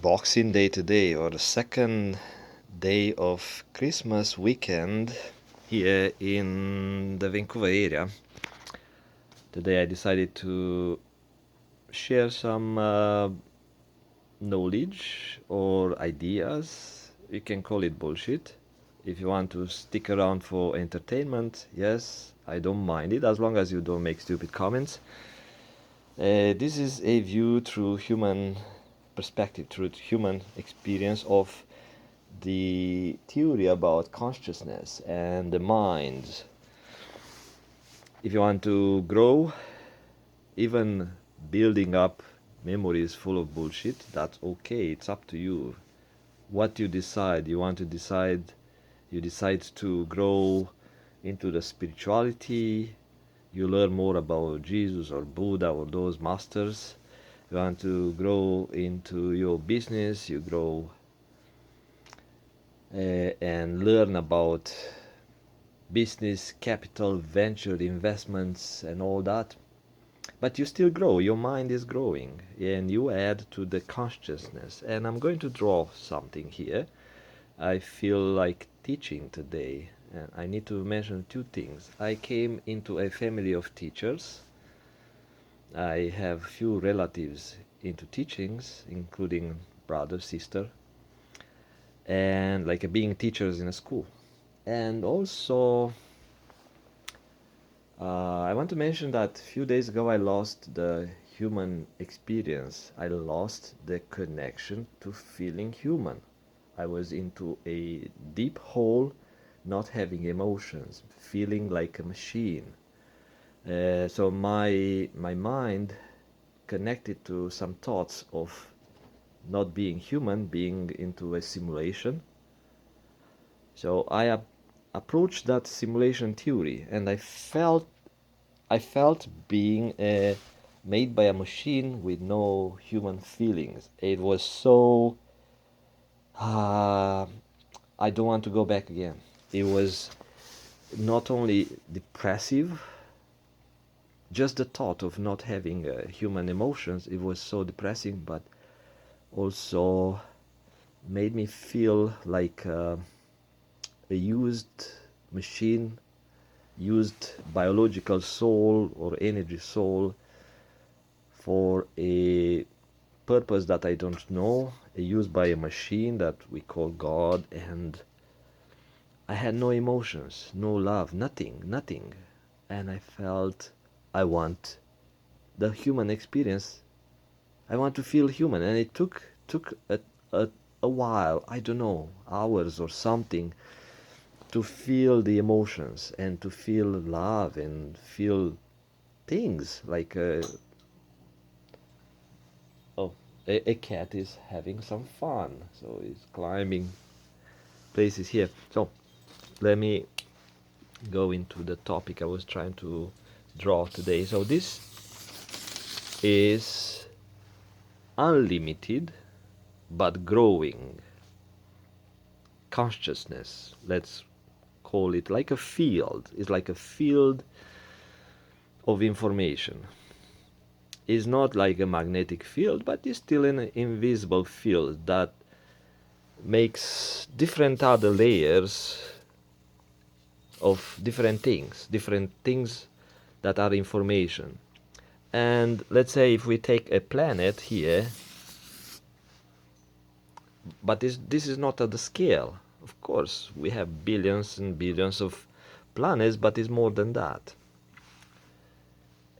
Boxing Day today, or the second day of Christmas weekend here in the Vancouver area. Today I decided to share some knowledge or ideas. You can call it bullshit. If you want to stick around for entertainment, yes, I don't mind it as long as you don't make stupid comments. This is a view through human perspective, through human experience of the theory about consciousness and the mind. If you want to grow, even building up memories full of bullshit, that's okay. It's up to you. What you decide, you decide to grow into the spirituality, you learn more about Jesus or Buddha or those masters. You want to grow into your business, you grow and learn about business, capital, venture investments, and all that. But you still grow, your mind is growing, and you add to the consciousness. And I'm going to draw something here. I feel like teaching today, and I need to mention two things. I came into a family of teachers. I have few relatives into teachings, including brother, sister, and like being teachers in a school. And also, I want to mention that a few days ago I lost the human experience. I lost the connection to feeling human. I was into a deep hole, not having emotions, feeling like a machine. So my mind connected to some thoughts of not being human, being into a simulation. So I approached that simulation theory, and I felt being made by a machine with no human feelings. It was so I don't want to go back again. It was not only depressive, just the thought of not having human emotions, it was so depressing, but also made me feel like a used machine, used biological soul or energy soul for a purpose that I don't know, used by a machine that we call God, and I had no emotions, no love, nothing. And I felt I want the human experience. I want to feel human, and it took a while, I don't know, hours or something, to feel the emotions and to feel love and feel things like oh, a cat is having some fun, so it's climbing places here. So let me go into the topic I was trying to draw today. So this is unlimited but growing consciousness. Let's call it like a field. It's like a field of information. It's not like a magnetic field, but it's still an invisible field that makes different other layers of different things that are information. And let's say if we take a planet here, but this is not at the scale. Of course, we have billions and billions of planets, but it's more than that.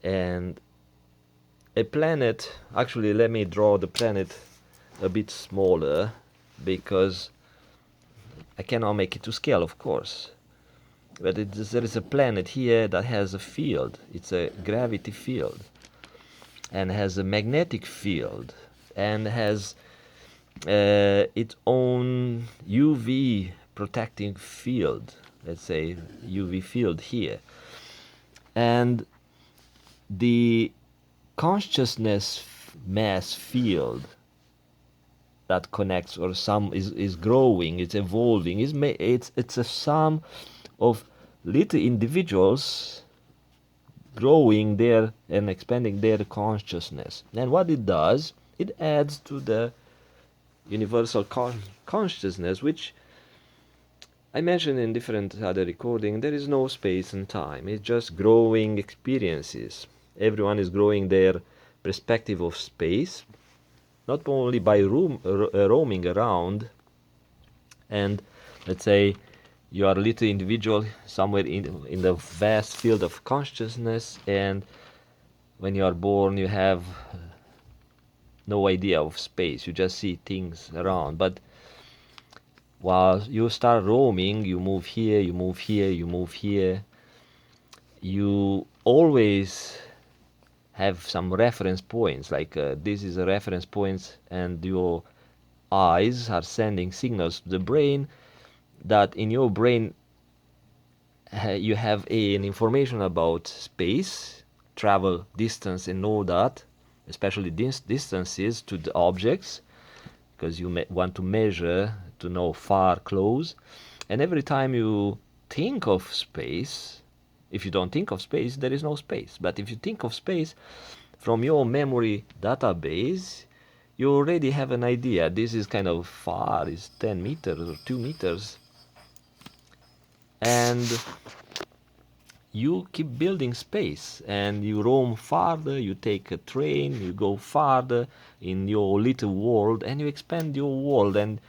And a planet, actually, let me draw the planet a bit smaller, because I cannot make it to scale, of course. But there is a planet here that has a field. It's a gravity field, and has a magnetic field, and has its own UV protecting field, let's say UV field here. And the consciousness mass field that connects, or some is growing, it's evolving, it's a sum of little individuals growing their and expanding their consciousness. And what it does, it adds to the universal consciousness, which I mentioned in different other recording. There is no space and time. It's just growing experiences. Everyone is growing their perspective of space, not only by roaming around, and let's say you are a little individual somewhere in the vast field of consciousness, and when you are born you have no idea of space. You just see things around, but while you start roaming, you move here, you move here, you move here, you always have some reference points, like this is a reference point, and your eyes are sending signals to the brain that in your brain you have an information about space, travel, distance, and all that, especially distances to the objects, because you want to measure to know far, close. And every time you think of space, if you don't think of space, there is no space. But if you think of space from your memory database, you already have an idea. This is kind of far, is 10 meters or 2 meters. And you keep building space, and you roam farther, you take a train, you go farther in your little world, and you expand your world, and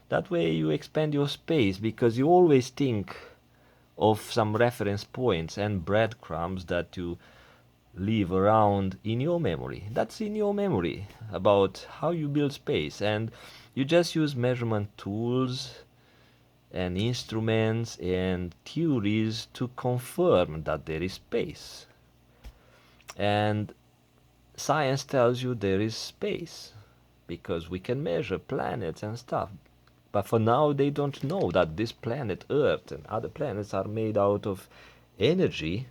that way you expand your space, because you always think of some reference points and breadcrumbs that you leave around in your memory. That's in your memory about how you build space, and you just use measurement tools and instruments and theories to confirm that there is space. And science tells you there is space because we can measure planets and stuff. But for now, they don't know that this planet Earth and other planets are made out of energy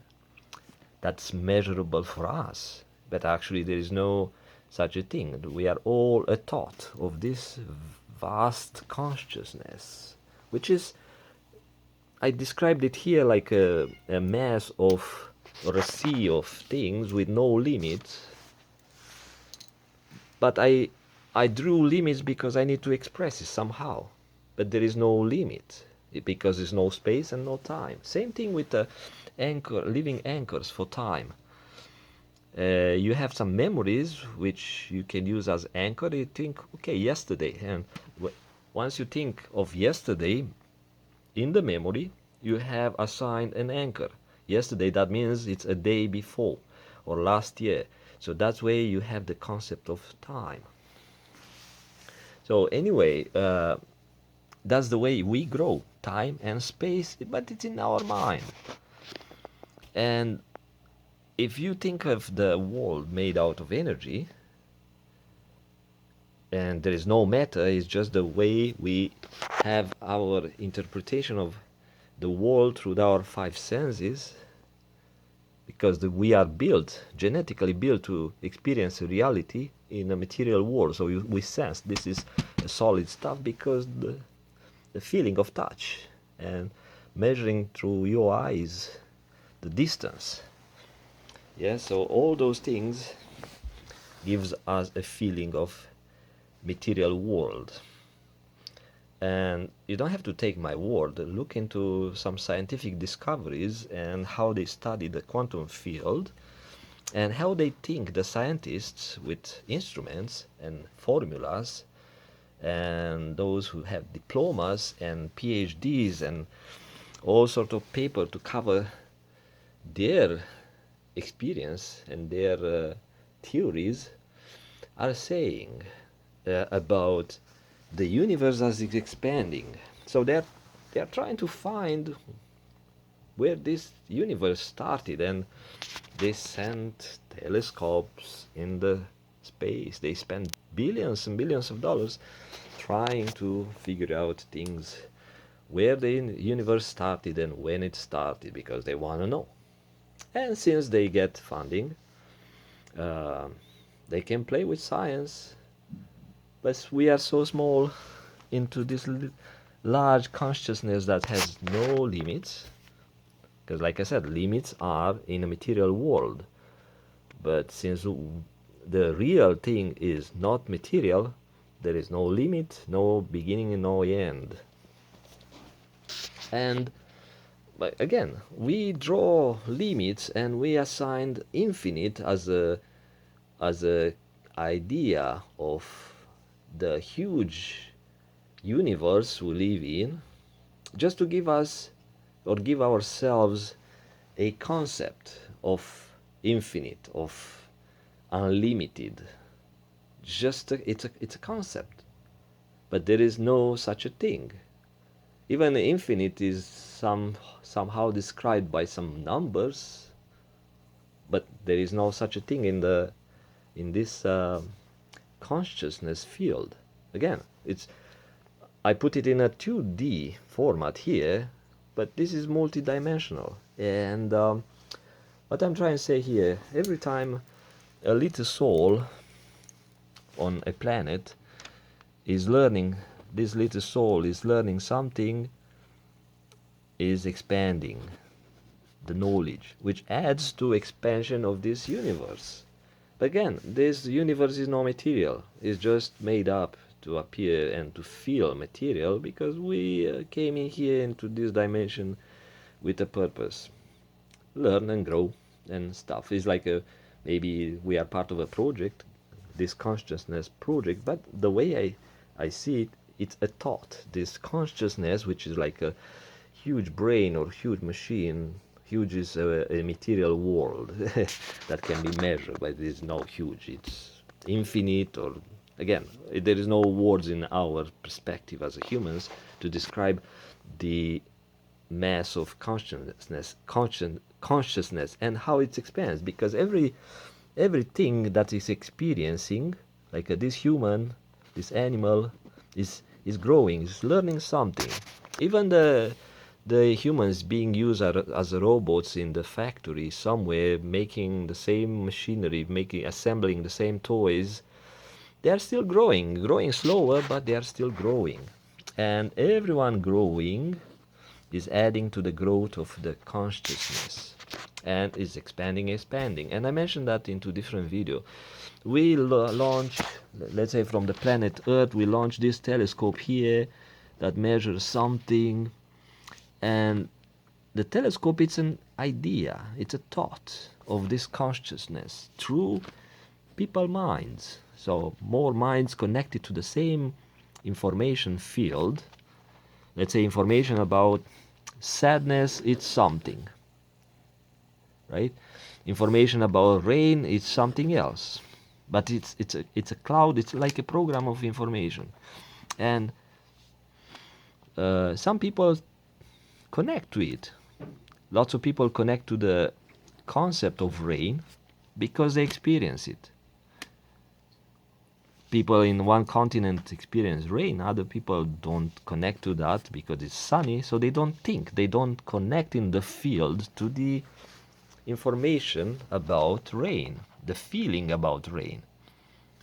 that's measurable for us. But actually, there is no such a thing. We are all a thought of this vast consciousness, which is, I described it here like a mass of, or a sea of things with no limits. But I drew limits because I need to express it somehow. But there is no limit because there's no space and no time. Same thing with the anchor, living anchors for time. You have some memories which you can use as anchor. You think, okay, yesterday, and once you think of yesterday in the memory, you have assigned an anchor. Yesterday, that means it's a day before or last year. So that's where you have the concept of time. So anyway, that's the way we grow, time and space, but it's in our mind. And if you think of the world made out of energy, and there is no matter, it's just the way we have our interpretation of the world through our five senses, because we are built, genetically built to experience reality in a material world. So we sense this is a solid stuff because the feeling of touch and measuring through your eyes the distance. Yeah, so all those things gives us a feeling of material world. And you don't have to take my word. Look into some scientific discoveries and how they study the quantum field and how they think the scientists with instruments and formulas and those who have diplomas and PhDs and all sort of paper to cover their experience and their theories are saying about the universe as it's expanding. So they're trying to find where this universe started, and they sent telescopes in the space. They spent billions and billions of dollars trying to figure out things, where the universe started and when it started, because they want to know. And since they get funding, they can play with science. But we are so small into this large consciousness that has no limits. Because like I said, limits are in a material world. But since the real thing is not material, There is no limit, no beginning and no end. And but again, we draw limits and we assigned infinite as a idea of the huge universe we live in, just to give us or give ourselves a concept of infinite, of unlimited. Just it's a concept, but there is no such a thing. Even infinite is somehow described by some numbers, but there is no such a thing in this consciousness field. Again, I put it in a 2D format here, but this is multidimensional. And what I'm trying to say here, every time a little soul on a planet is learning, this little soul is learning something, is expanding the knowledge, which adds to expansion of this universe. But again, this universe is no material. It's just made up to appear and to feel material because we came in here into this dimension with a purpose. Learn and grow and stuff. It's like maybe we are part of a project, this consciousness project, but the way I see it, it's a thought. This consciousness, which is like a huge brain or huge machine. Huge is a material world that can be measured, but it is not huge. It's infinite, or again, there is no words in our perspective as humans to describe the mass of consciousness and how it expands, because everything that is experiencing, like this human, this animal, is growing, is learning something. Even the humans being used as robots in the factory somewhere, making the same machinery, assembling the same toys, they are still growing slower, but they are still growing. And everyone growing is adding to the growth of the consciousness and is expanding. And I mentioned that in 2 different videos. We launch, let's say from the planet Earth, we launch this telescope here that measures something. And the telescope, it's an idea, it's a thought of this consciousness through people's minds. So more minds connected to the same information field. Let's say information about sadness, it's something, right? Information about rain, it's something else. But it's a cloud, it's like a program of information. And some people connect to it. Lots of people connect to the concept of rain because they experience it. People in one continent experience rain, other people don't connect to that because it's sunny, so they don't think, they don't connect in the field to the information about rain, the feeling about rain.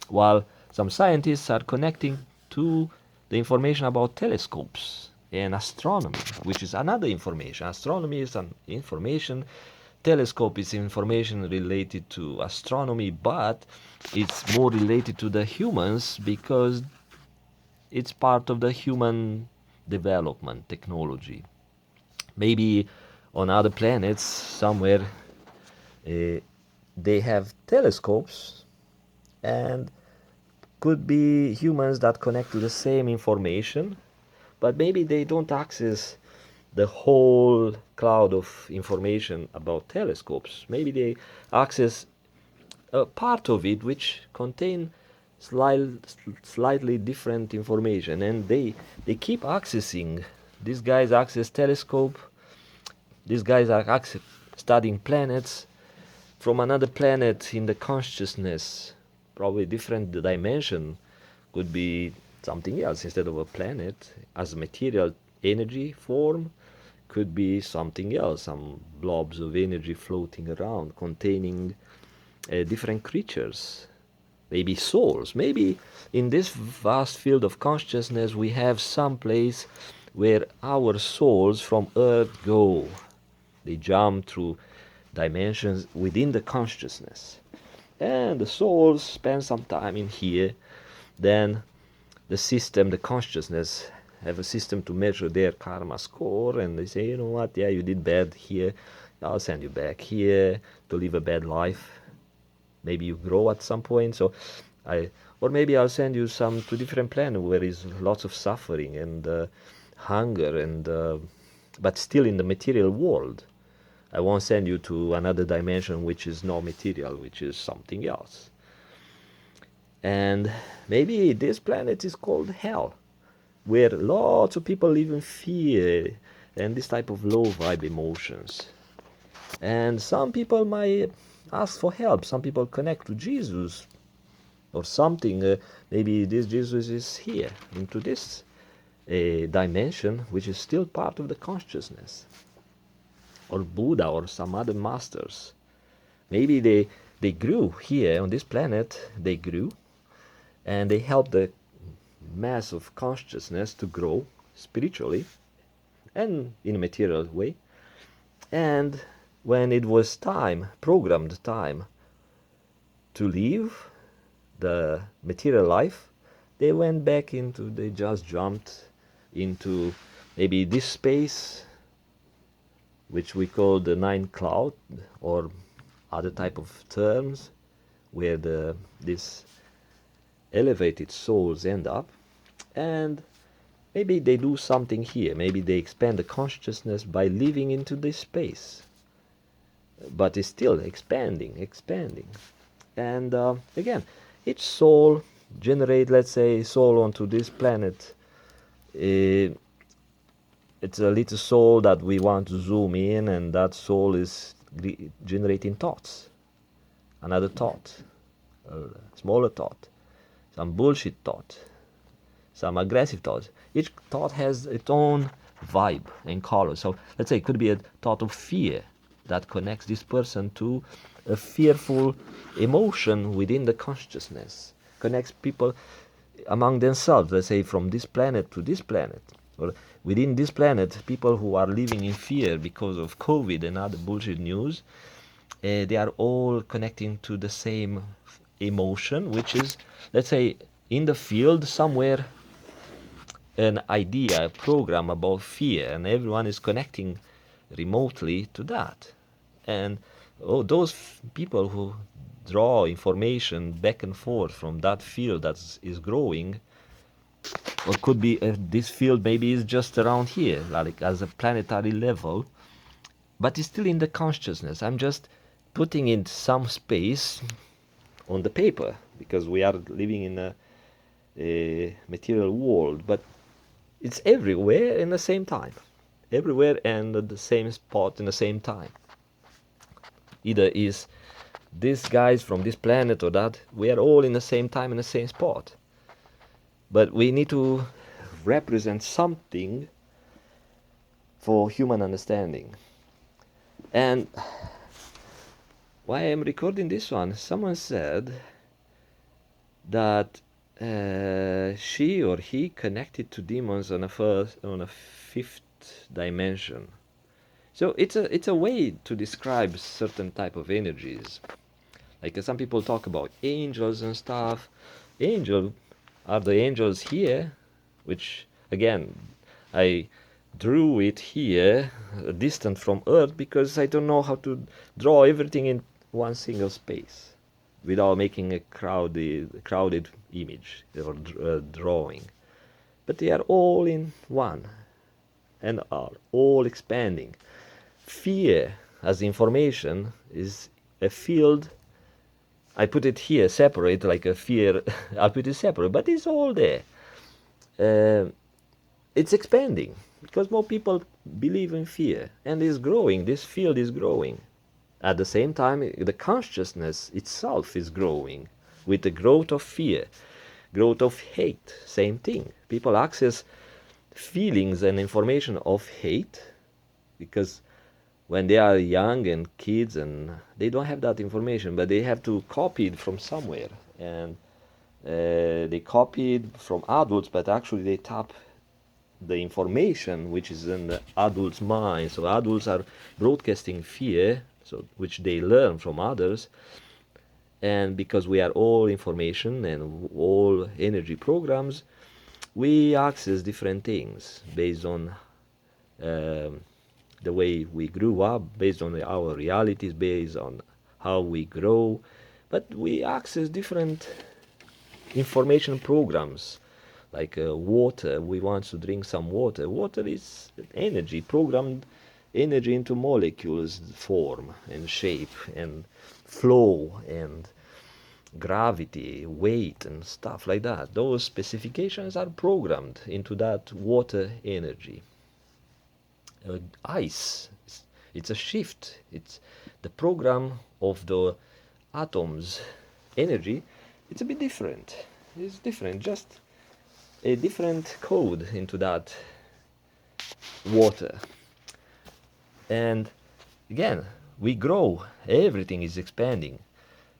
While some scientists are connecting to the information about telescopes and astronomy, which is another information. Astronomy is an information, telescope is information related to astronomy, but it's more related to the humans because it's part of the human development technology. Maybe on other planets somewhere they have telescopes, and could be humans that connect to the same information, but maybe they don't access the whole cloud of information about telescopes. Maybe they access a part of it which contain slightly different information, and they keep accessing. These guys access telescope, these guys are studying planets from another planet in the consciousness, probably different dimension, could be something else instead of a planet as a material energy form, could be something else, some blobs of energy floating around containing different creatures, maybe souls. Maybe in this vast field of consciousness we have some place where our souls from Earth go. They jump through dimensions within the consciousness, and the souls spend some time in here, then the system, the consciousness, have a system to measure their karma score, and they say, you know what, yeah, you did bad here, I'll send you back here to live a bad life. Maybe you grow at some point, so or maybe I'll send you to different planet where is lots of suffering and hunger, and but still in the material world. I won't send you to another dimension which is no material, which is something else. And maybe this planet is called hell, where lots of people live in fear and this type of low vibe emotions. And some people might ask for help. Some people connect to Jesus or something. Maybe this Jesus is here into this dimension, which is still part of the consciousness. Or Buddha or some other masters. Maybe they grew here on this planet, they grew, and they helped the mass of consciousness to grow spiritually and in a material way. And when it was time, programmed time, to leave the material life, they went back into, they just jumped into maybe this space, which we call the ninth cloud, or other type of terms, where these elevated souls end up. And maybe they do something here. Maybe they expand the consciousness by living into this space. But it's still expanding. And again, each soul generate, let's say, soul onto this planet. It's a little soul that we want to zoom in, and that soul is generating thoughts. Another thought, a smaller thought, some bullshit thought, some aggressive thoughts. Each thought has its own vibe and color. So let's say it could be a thought of fear that connects this person to a fearful emotion within the consciousness, connects people among themselves, let's say from this planet to this planet, or within this planet, people who are living in fear because of COVID and other bullshit news, they are all connecting to the same emotion, which is, let's say, in the field somewhere, an idea, a program about fear, and everyone is connecting remotely to that. And those people who draw information back and forth from that field that is growing, or could be this field maybe is just around here, like as a planetary level, but it's still in the consciousness. I'm just putting in some space on the paper, because we are living in a material world, but it's everywhere in the same time, everywhere and at the same spot in the same time. Either is this guys from this planet or that, we are all in the same time in the same spot, but we need to represent something for human understanding. And why I'm recording this one, someone said that she or he connected to demons on a fifth dimension. So it's a way to describe certain type of energies. Like some people talk about angels and stuff. Are the angels here, which again I drew it here, distant from Earth, because I don't know how to draw everything in one single space without making a crowded image or drawing. But they are all in one and are all expanding. Fear as information is a field. I put it here separate, like a fear. I put it separate, but it's all there. It's expanding because more people believe in fear, and is growing. This field is growing. At the same time, the consciousness itself is growing with the growth of fear, growth of hate. Same thing. People access feelings and information of hate because when they are young and kids, and they don't have that information, but they have to copy it from somewhere, and they copy it from adults, but actually they tap the information which is in the adults' mind. So adults are broadcasting fear, so which they learn from others, and because we are all information and all energy programs, we access different things based on um, the way we grew up, based on our realities, based on how we grow. But we access different information programs, like water. We want to drink some water. Water is energy, programmed energy into molecules, form and shape and flow and gravity, weight and stuff like that. Those specifications are programmed into that water energy. Ice, it's a shift. It's the program of the atoms energy. It's a bit different. It's different, just a different code into that water. And again, we grow, everything is expanding.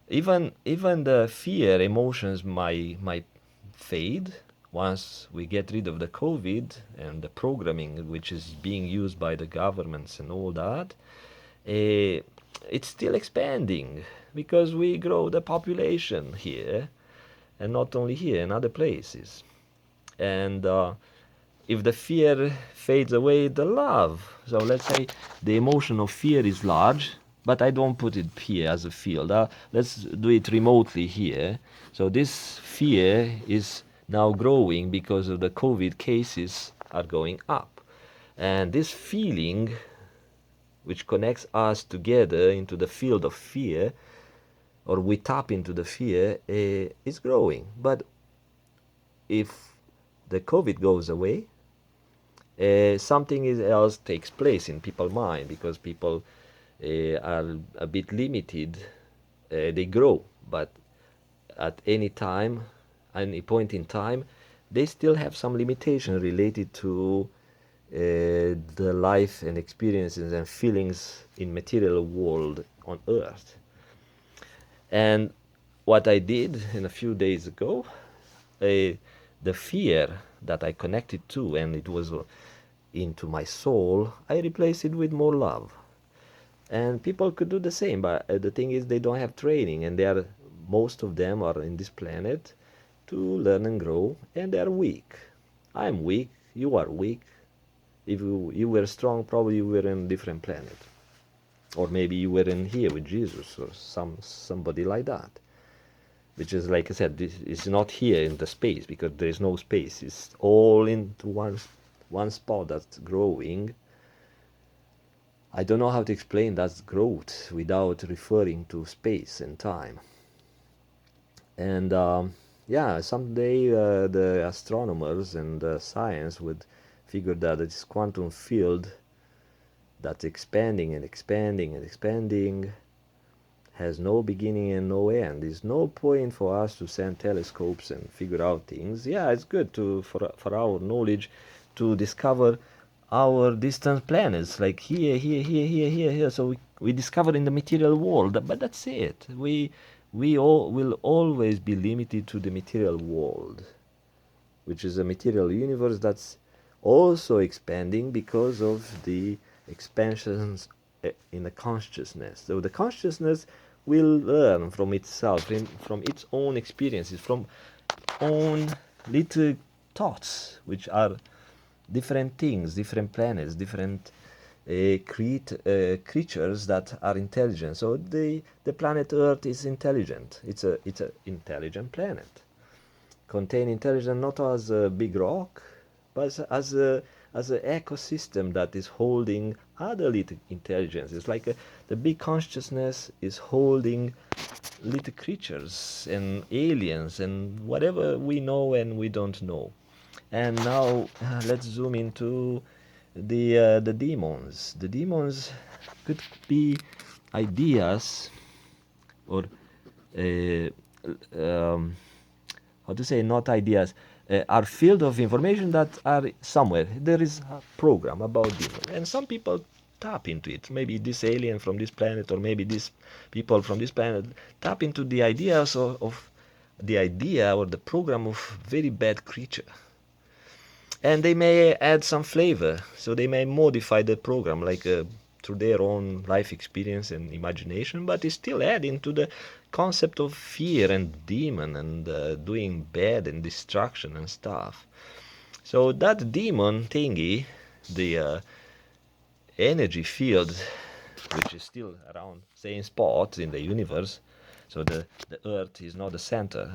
Even the fear emotions might fade once we get rid of the COVID and the programming which is being used by the governments and all that. It's still expanding because we grow the population here, and not only here, in other places. And if the fear fades away, the love. So let's say the emotion of fear is large, but I don't put it here as a field. Let's do it remotely here. So this fear is now growing because of the COVID cases are going up. And this feeling, which connects us together into the field of fear, or we tap into the fear, is growing. But if the COVID goes away, something else takes place in people's mind, because people are a bit limited. They grow, but at any time, any point in time, they still have some limitation related to the life and experiences and feelings in material world on earth. And what I did in a few days ago, the fear that I connected to, and it was into my soul, I replaced it with more love. And people could do the same, but the thing is, they don't have training, and most of them are in this planet to learn and grow, and they are weak. I'm weak, you are weak. If you were strong, probably you were in a different planet, or maybe you were in here with Jesus, or somebody like that. Which is, like I said, this is not here in the space, because there is no space. It's all into one spot that's growing. I don't know how to explain that growth without referring to space and time. And yeah, someday the astronomers and science would figure that this quantum field that's expanding and expanding and expanding has no beginning and no end. There's no point for us to send telescopes and figure out things. Yeah, it's good for our knowledge to discover our distant planets, like here. So we discover in the material world, but that's it. We all will always be limited to the material world, which is a material universe that's also expanding because of the expansions in the consciousness. So the consciousness will learn from itself, from its own experiences, from own little thoughts, which are different things, different planets, different creatures that are intelligent. So the planet Earth is intelligent. It's a intelligent planet, contain intelligence not as a big rock, but as an ecosystem that is holding other little intelligences. Like the big consciousness is holding little creatures and aliens and whatever we know and we don't know. And now let's zoom into the demons. The demons could be ideas, or how to say, not ideas, are field of information that are somewhere. There is a program about demons, and some people tap into it. Maybe this alien from this planet, or maybe these people from this planet tap into the ideas of the idea or the program of very bad creature. And they may add some flavor, so they may modify the program, like through their own life experience and imagination, but it's still adding to the concept of fear and demon and doing bad and destruction and stuff. So that demon thingy, the energy field, which is still around same spot in the universe. So the Earth is not the center.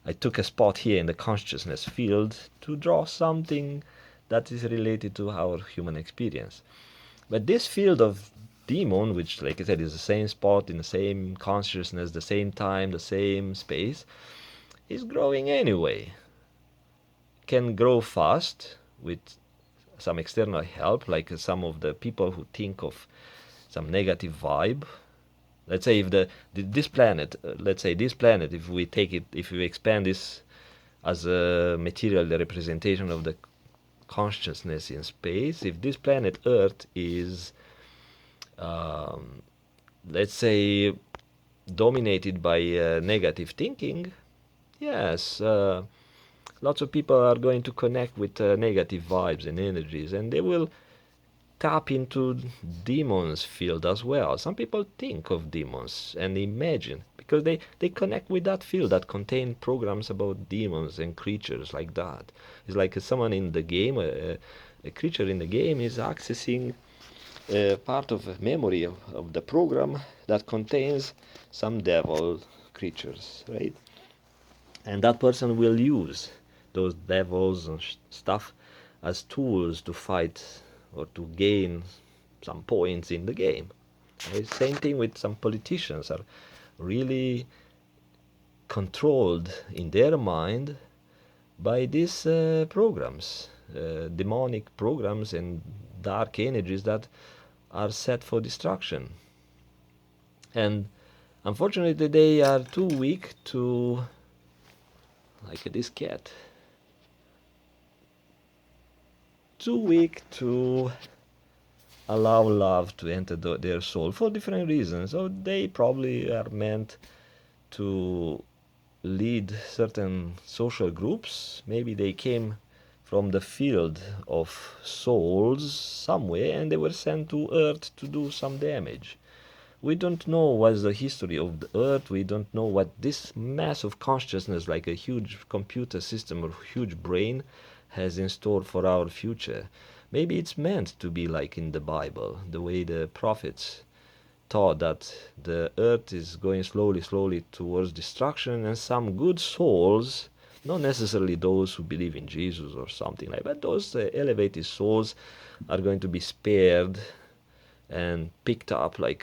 I took a spot here in the consciousness field to draw something that is related to our human experience. But this field of demon, which, like I said, is the same spot in the same consciousness, the same time, the same space, is growing anyway. Can grow fast with some external help, like some of the people who think of some negative vibe. Let's say if this planet, let's say this planet, if we take it, if we expand this as a material representation of the consciousness in space, if this planet Earth is, um, let's say, dominated by negative thinking, yes, lots of people are going to connect with negative vibes and energies, and they will tap into demons field as well. Some people think of demons and imagine because they connect with that field that contain programs about demons and creatures like that. It's like someone in the game, a creature in the game is accessing part of a memory of the program that contains some devil creatures, right? And that person will use those devils and stuff as tools to fight or to gain some points in the game. Right? Same thing with some politicians are really controlled in their mind by these programs, demonic programs and dark energies that are set for destruction. And unfortunately, they are too weak to, like this cat, too weak to allow love to enter their soul for different reasons. So they probably are meant to lead certain social groups. Maybe they came from the field of souls somewhere and they were sent to Earth to do some damage. We don't know what's the history of the Earth. We don't know what this mass of consciousness, like a huge computer system or huge brain, has in store for our future. Maybe it's meant to be like in the Bible, the way the prophets taught that the earth is going slowly towards destruction, and some good souls, not necessarily those who believe in Jesus or something like that, but those elevated souls are going to be spared and picked up like